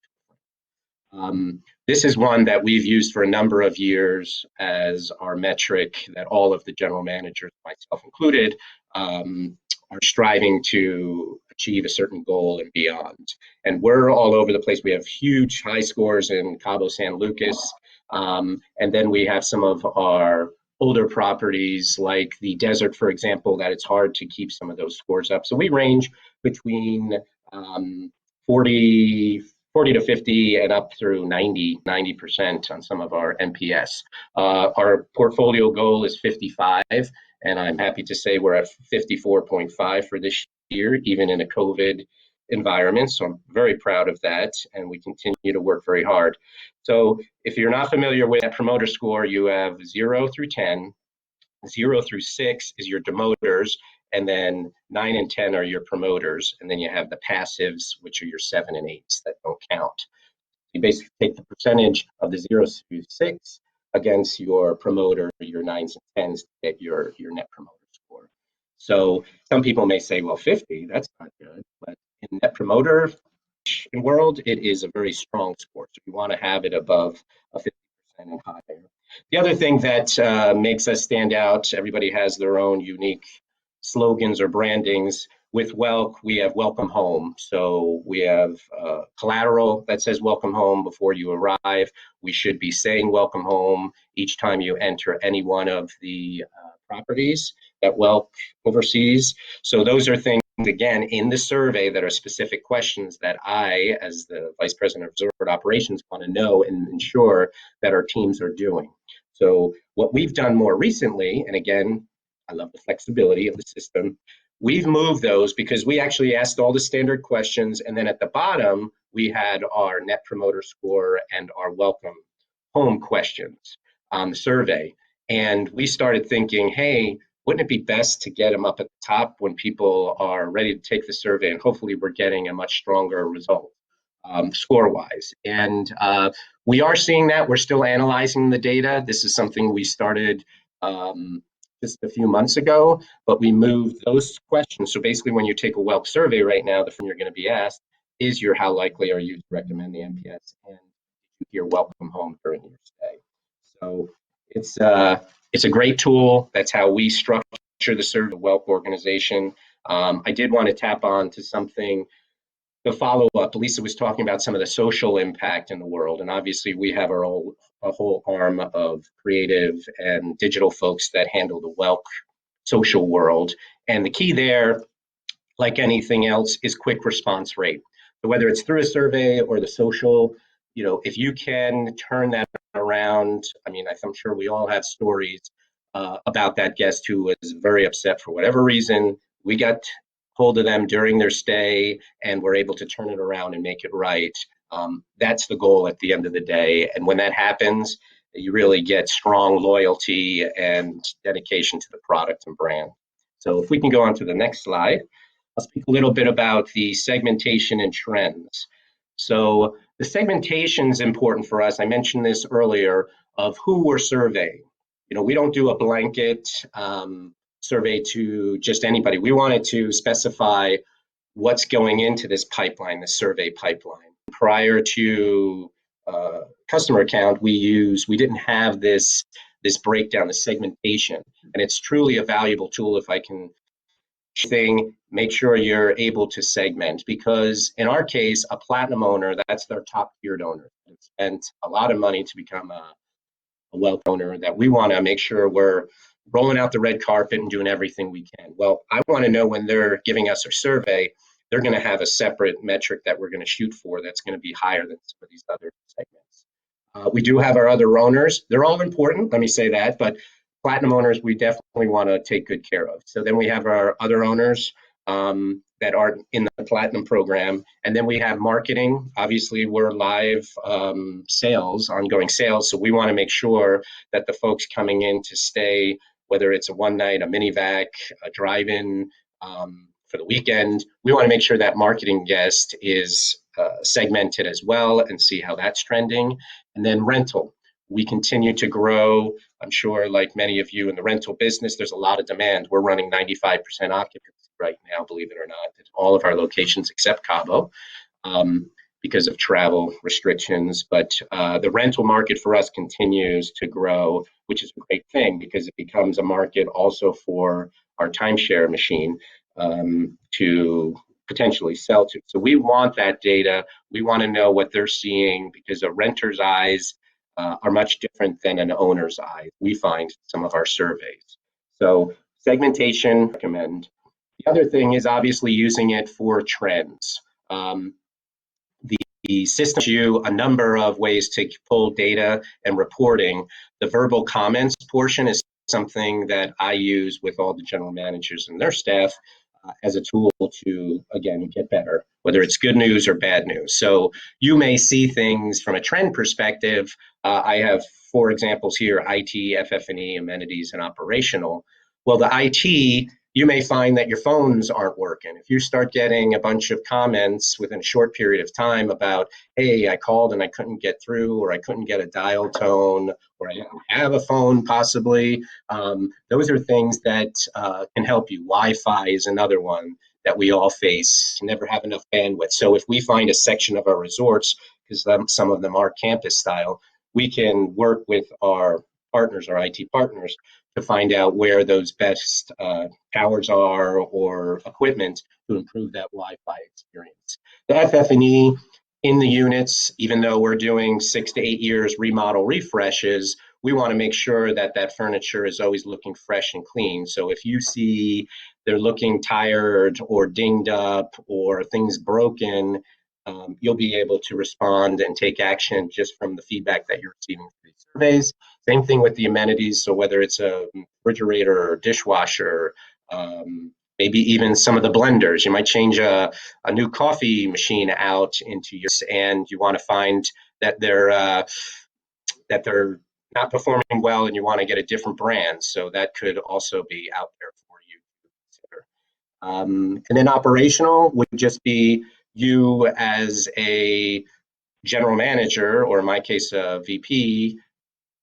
This is one that we've used for a number of years as our metric that all of the general managers, myself included, are striving to achieve a certain goal and beyond. And we're all over the place. We have huge high scores in Cabo San Lucas. And then we have some of our older properties like the desert, for example, that it's hard to keep some of those scores up. So we range between 40 to 50 and up through 90% on some of our NPS. Our portfolio goal is 55, and I'm happy to say we're at 54.5 for this year, even in a COVID environment. So I'm very proud of that, and we continue to work very hard. So if you're not familiar with that promoter score, you have 0 through 10. 0 through 6 is your demoters, and then 9 and 10 are your promoters, and then you have the passives, which are your 7 and 8s that don't count. You basically take the percentage of the 0 through 6 against your promoter, your 9s and 10s, to get your net promoter score. So some people may say, well, 50, that's not good, but in net promoter world, it is a very strong score. So you want to have it above a 50% and higher. The other thing that makes us stand out, everybody has their own unique slogans or brandings. With Welk, we have welcome home. So we have collateral that says welcome home before you arrive. We should be saying welcome home each time you enter any one of the properties that Welk oversees. So those are things, again, in the survey that are specific questions that I, as the Vice President of Resort Operations, want to know and ensure that our teams are doing. So what we've done more recently, and again, I love the flexibility of the system, we've moved those because we actually asked all the standard questions, and then at the bottom, we had our Net Promoter Score and our welcome home questions on the survey. And we started thinking, hey, wouldn't it be best to get them up at the top when people are ready to take the survey, and hopefully we're getting a much stronger result score-wise. And we are seeing that. We're still analyzing the data. This is something we started just a few months ago, but we moved those questions. So basically, when you take a Welk survey right now, the thing you're going to be asked is how likely are you to recommend the NPS and your welcome home during your stay. So it's a great tool. That's how we structure the survey, the Welk organization. I did want to tap on to something. The follow-up, Lisa was talking about some of the social impact in the world, and obviously we have a whole arm of creative and digital folks that handle the Welk social world. And the key there, like anything else, is quick response rate. So whether it's through a survey or the social, if you can turn that around, I mean, I'm sure we all have stories about that guest who was very upset for whatever reason. We got hold of them during their stay, and we're able to turn it around and make it right. That's the goal at the end of the day. And when that happens, you really get strong loyalty and dedication to the product and brand. So if we can go on to the next slide, I'll speak a little bit about the segmentation and trends. So the segmentation is important for us. I mentioned this earlier of who we're surveying. We don't do a blanket survey to just anybody. We wanted to specify what's going into this pipeline, the survey pipeline. Prior to CustomerCount, we didn't have this breakdown, the segmentation, and it's truly a valuable tool. If I can make sure you're able to segment, because in our case, a platinum owner, that's their top tiered owner, and spent a lot of money to become a Welk owner, that we want to make sure we're rolling out the red carpet and doing everything we can. Well, I want to know when they're giving us a survey, they're going to have a separate metric that we're going to shoot for that's going to be higher than some of these other segments. We do have our other owners. They're all important, let me say that, but platinum owners, we definitely want to take good care of. So then we have our other owners that are in the platinum program. And then we have marketing. Obviously, we're live sales, ongoing sales. So we want to make sure that the folks coming in to stay, whether it's a one night, a mini vac, a drive-in for the weekend, we want to make sure that marketing guest is segment it as well and see how that's trending. And then rental. We continue to grow. I'm sure, like many of you in the rental business, there's a lot of demand. We're running 95% occupancy right now, believe it or not, at all of our locations except Cabo, because of travel restrictions. But the rental market for us continues to grow, which is a great thing because it becomes a market also for our timeshare machine to potentially sell to. So we want that data. We want to know what they're seeing because a renter's eyes are much different than an owner's eye, we find some of our surveys. So segmentation, recommend. The other thing is obviously using it for trends. The system gives you a number of ways to pull data and reporting. The verbal comments portion is something that I use with all the general managers and their staff as a tool to, again, get better, whether it's good news or bad news. So you may see things from a trend perspective. I have 4 examples here: IT, FF&E, amenities, and operational. Well, the IT, you may find that your phones aren't working. If you start getting a bunch of comments within a short period of time about, hey, I called and I couldn't get through, or I couldn't get a dial tone, or I didn't have a phone possibly, those are things that can help you. Wi-Fi is another one that we all face. Can never have enough bandwidth. So if we find a section of our resorts, because some of them are campus style, we can work with our partners, our IT partners, to find out where those best towers are or equipment to improve that Wi-Fi experience. The FF&E in the units, even though we're doing 6 to 8 years remodel refreshes, we want to make sure that that furniture is always looking fresh and clean. So if you see they're looking tired or dinged up or things broken, you'll be able to respond and take action just from the feedback that you're receiving through these surveys. Same thing with the amenities. So whether it's a refrigerator or dishwasher, maybe even some of the blenders, you might change a new coffee machine out into your, and you want to find that they're not performing well and you want to get a different brand. So that could also be out there for you to consider. And then operational would just be you as a general manager, or in my case, a VP,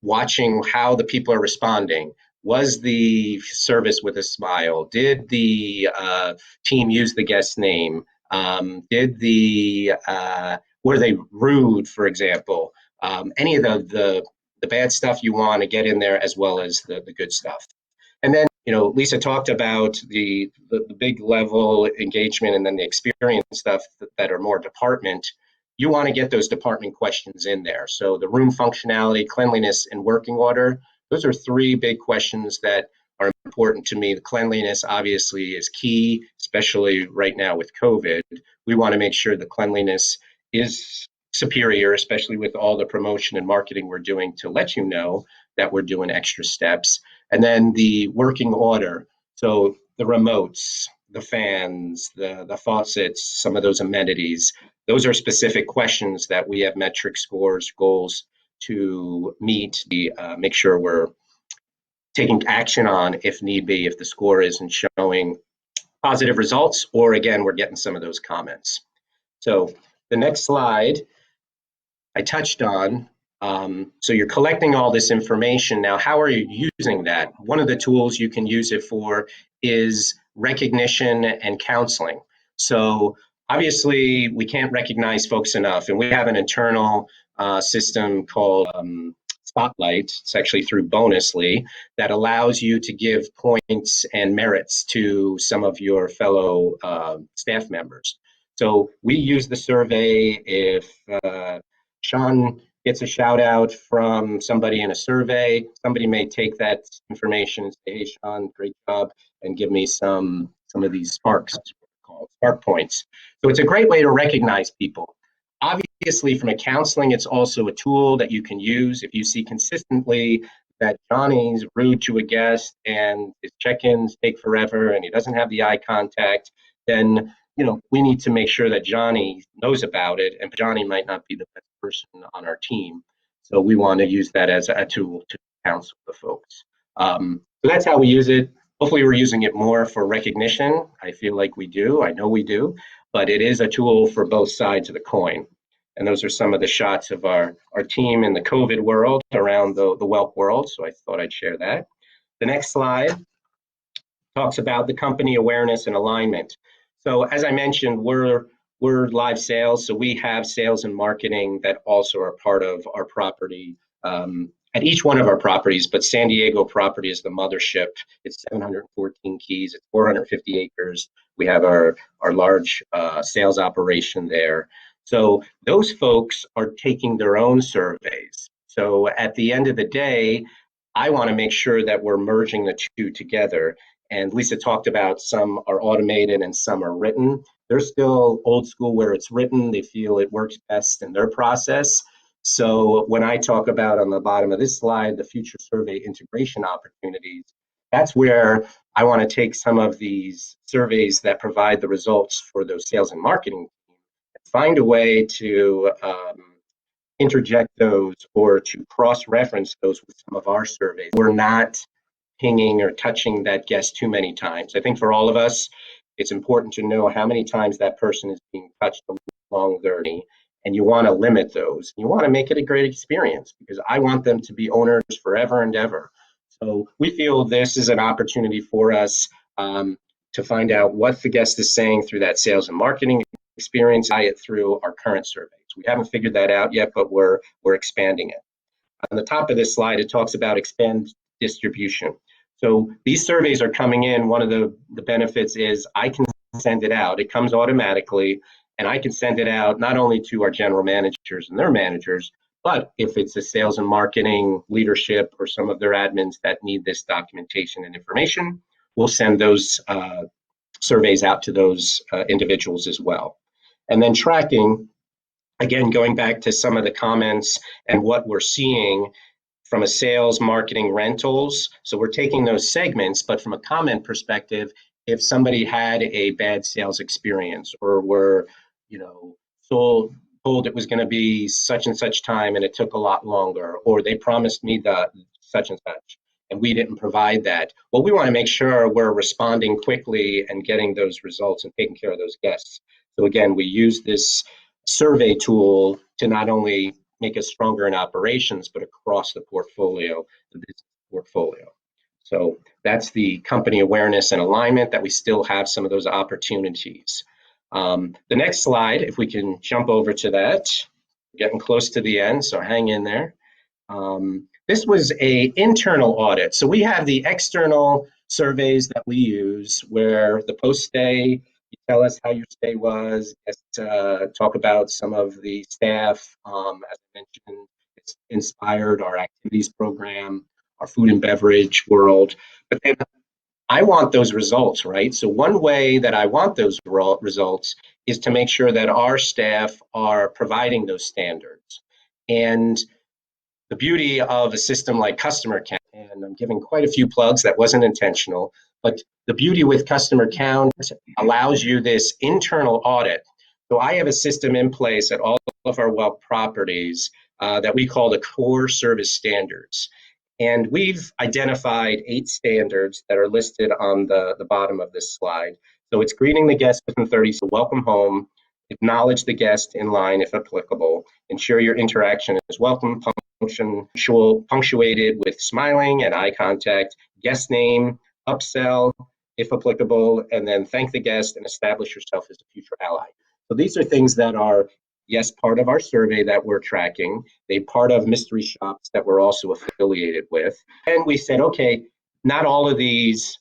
watching how the people are responding. Was the service with a smile? Did the team use the guest name? Were they rude, for example? Any of the bad stuff you want to get in there, as well as the good stuff. And then, Lisa talked about the big level engagement and then the experience stuff that are more department. You want to get those department questions in there. So the room functionality, cleanliness, and working order, those are 3 big questions that are important to me. The cleanliness obviously is key, especially right now with COVID. We want to make sure the cleanliness is superior, especially with all the promotion and marketing we're doing to let you know that we're doing extra steps. And then the working order. So the remotes, the fans, the faucets, some of those amenities, those are specific questions that we have metric scores, goals to meet, make sure we're taking action on if need be, if the score isn't showing positive results, or again, we're getting some of those comments. So the next slide I touched on. So you're collecting all this information. Now, how are you using that? One of the tools you can use it for is recognition and counseling. So obviously, we can't recognize folks enough, and we have an internal system called Spotlight. It's actually through Bonusly that allows you to give points and merits to some of your fellow staff members. So we use the survey. If Sean gets a shout out from somebody in a survey, somebody may take that information and say, hey, Sean, great job, and give me some of these sparks, called spark points. So it's a great way to recognize people. Obviously, from a counseling, it's also a tool that you can use. If you see consistently that Johnny's rude to a guest and his check-ins take forever and he doesn't have the eye contact, then we need to make sure that Johnny knows about it, and Johnny might not be the best person on our team. So we want to use that as a tool to counsel the folks. So that's how we use it. Hopefully we're using it more for recognition. I feel like we do. I know we do. but it is a tool for both sides of the coin. And those are some of the shots of our team in the COVID world around the Welk world. So I thought I'd share that. The next slide talks about the company awareness and alignment. So as I mentioned, we're live sales. So we have sales and marketing that also are part of our property at each one of our properties, but San Diego property is the mothership. It's 714 keys, it's 450 acres. We have our large sales operation there. So those folks are taking their own surveys. So at the end of the day, I want to make sure that we're merging the two together. And Lisa talked about some are automated and some are written. They're still old school where it's written. They feel it works best in their process. So when I talk about on the bottom of this slide, the future survey integration opportunities, that's where I want to take some of these surveys that provide the results for those sales and marketing teams and find a way to interject those or to cross-reference those with some of our surveys. We're not pinging or touching that guest too many times. I think for all of us, it's important to know how many times that person is being touched along their journey, and you want to limit those. You want to make it a great experience because I want them to be owners forever and ever. So we feel this is an opportunity for us to find out what the guest is saying through that sales and marketing experience, through our current surveys. We haven't figured that out yet, but we're expanding it. On the top of this slide, it talks about expand distribution. So these surveys are coming in. One of the benefits is I can send it out. It comes automatically, and I can send it out not only to our general managers and their managers, but if it's a sales and marketing leadership or some of their admins that need this documentation and information, we'll send those surveys out to those individuals as well. And then tracking, again, going back to some of the comments and what we're seeing from a sales, marketing, rentals. So we're taking those segments, but from a comment perspective, if somebody had a bad sales experience or were, told it was going to be such and such time and it took a lot longer, or they promised me that such and such and we didn't provide that. Well, we want to make sure we're responding quickly and getting those results and taking care of those guests. So again, we use this survey tool to not only make us stronger in operations, but across the portfolio, the business portfolio. So that's the company awareness and alignment that we still have some of those opportunities. The next slide, if we can jump over to that, getting close to the end, so hang in there. This was an internal audit. So we have the external surveys that we use where the post-stay, you tell us how your stay was, talk about some of the staff. As I mentioned, it's inspired our activities program, our food and beverage world. But then I want those results, right? So one way that I want those results is to make sure that our staff are providing those standards. And the beauty of a system like CustomerCount, and I'm giving quite a few plugs, that wasn't intentional, but the beauty with CustomerCount allows you this internal audit. So I have a system in place at all of our Welk properties that we call the core service standards. And we've identified 8 standards that are listed on the bottom of this slide. So it's greeting the guest within 30, so welcome home, acknowledge the guest in line if applicable, ensure your interaction is welcome, punctuated with smiling and eye contact, guest name, upsell if applicable, and then thank the guest and establish yourself as a future ally. So these are things that are, yes, part of our survey that we're tracking. They're part of mystery shops that we're also affiliated with. And we said, okay, not all of these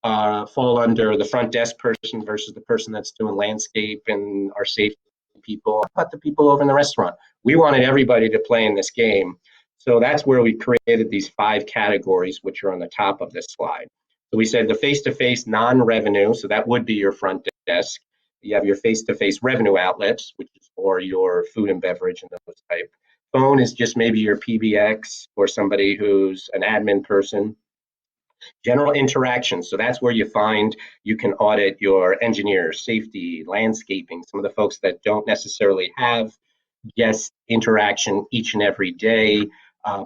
fall under the front desk person versus the person that's doing landscape and our safety people, but the people over in the restaurant. We wanted everybody to play in this game. So that's where we created these 5 categories, which are on the top of this slide. So we said the face-to-face non-revenue, so that would be your front desk. You have your face-to-face revenue outlets, which is for your food and beverage and those type. Phone is just maybe your PBX or somebody who's an admin person. General interactions, so that's where you can audit your engineers, safety, landscaping, some of the folks that don't necessarily have guest interaction each and every day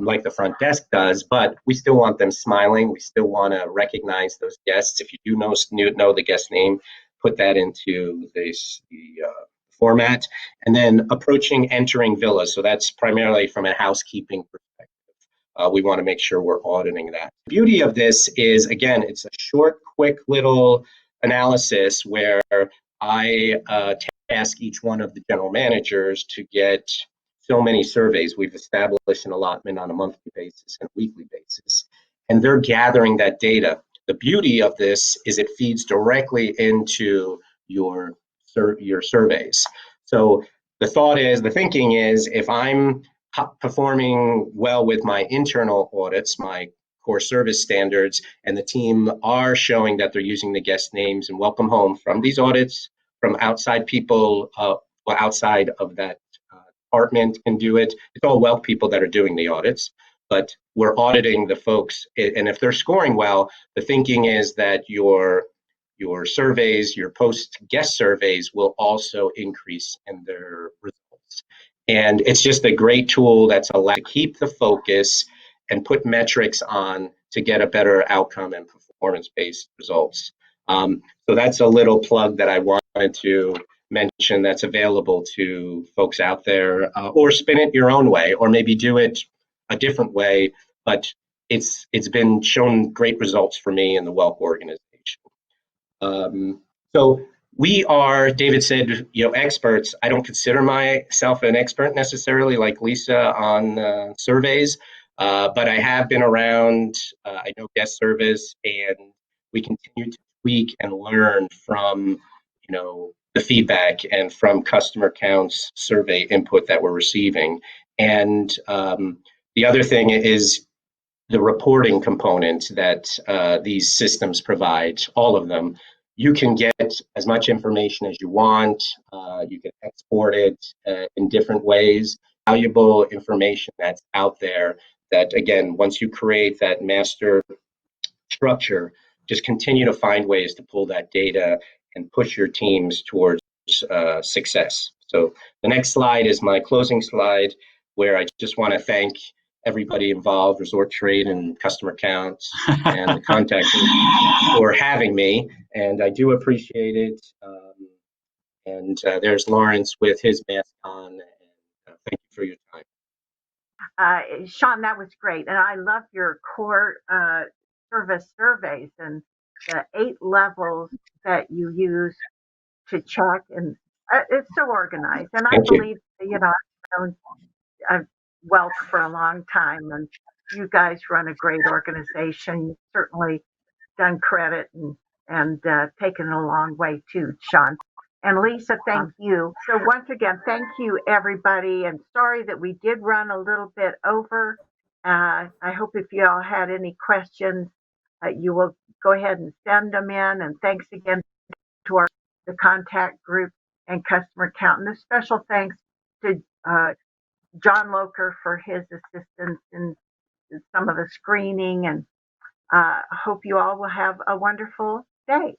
like the front desk does, but we still want them smiling. We still want to recognize those guests. If you do know the guest name, put that into the format. And then approaching entering villas. So that's primarily from a housekeeping perspective. We want to make sure we're auditing that. The beauty of this is, again, it's a short, quick little analysis where I task each one of the general managers to get so many surveys. We've established an allotment on a monthly basis and weekly basis, and they're gathering that data. The beauty of this is it feeds directly into your surveys. So the thinking is, if I'm performing well with my internal audits, my core service standards, and the team are showing that they're using the guest names and welcome home from these audits, from outside people, outside of that department can do it. It's all Welk people that are doing the audits, but we're auditing the folks. And if they're scoring well, the thinking is that your surveys, your post-guest surveys will also increase in their results. And it's just a great tool that's allowed to keep the focus and put metrics on to get a better outcome and performance-based results. So that's a little plug that I wanted to mention that's available to folks out there, or spin it your own way, or maybe do it a different way. But it's been shown great results for me in the Welk organization. So we are, David said, experts. I don't consider myself an expert necessarily like Lisa on surveys, but I have been around. I know guest service, and we continue to tweak and learn from, the feedback and from customer counts survey input that we're receiving. And the other thing is the reporting component that these systems provide, all of them. You can get as much information as you want. You can export it in different ways. Valuable information that's out there that, again, once you create that master structure, just continue to find ways to pull that data and push your teams towards success. So the next slide is my closing slide, where I just want to thank everybody involved, Resort Trade and Customer Counts and the contact for having me. And I do appreciate it. And there's Lawrence with his mask on. And, thank you for your time. Sean, that was great. And I love your core service surveys and the 8 levels that you use to check. And it's so organized. And I believe, I've Welk for a long time, and you guys run a great organization. You've certainly done credit and taken a long way too, Sean. And Lisa, thank you. So once again, thank you, everybody. And sorry that we did run a little bit over. I hope if you all had any questions, you will go ahead and send them in. And thanks again to the contact group and Customer Count. And a special thanks to John Loker for his assistance in some of the screening. And hope you all will have a wonderful day.